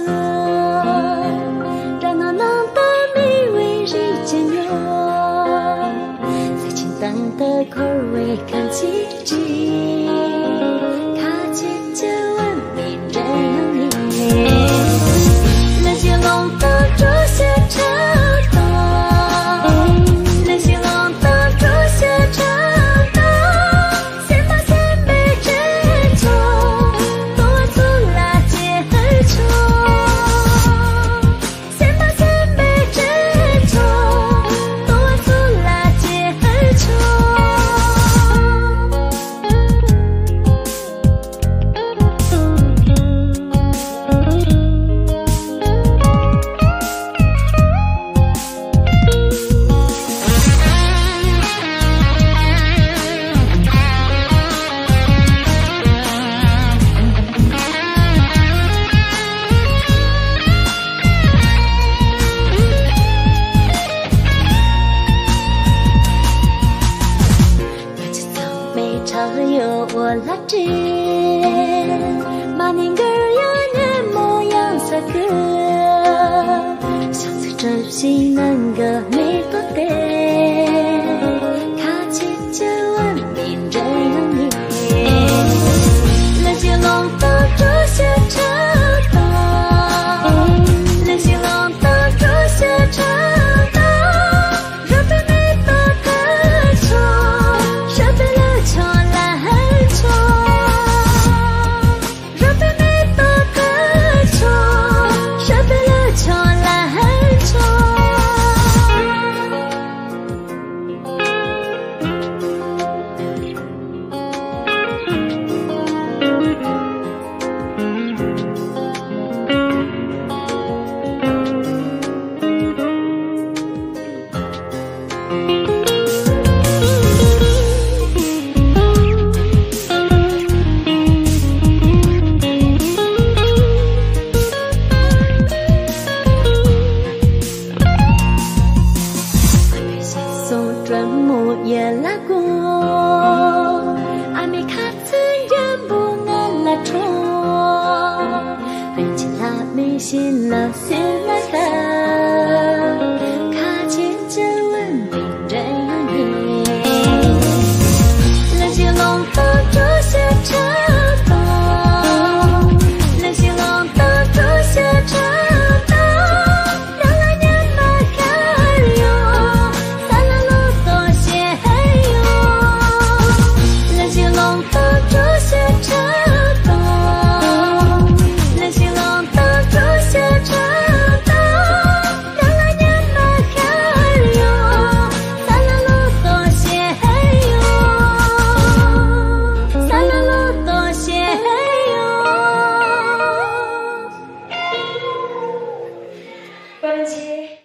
色，让浓浓的美味日渐浓，在清淡的口味看奇迹，卡起就闻名人名，人兴隆的主写成功，人兴隆的主写成功，先把先辈之中，多出拉结而出，先把先辈之中，多出拉结而出。茶由我来制，马年根呀年模样色个，相随着西南个美多的，卡起就闻名人名，人兴隆的主写成功，人兴隆的主写成功，若被美多可宠，若被了宠。转目也拉过，阿美卡子人不能拉冲，本起他没心了心来看，卡前就闻名人名，人兴隆的主写成功，人兴隆的主写成功，让来年马卡哟。关机。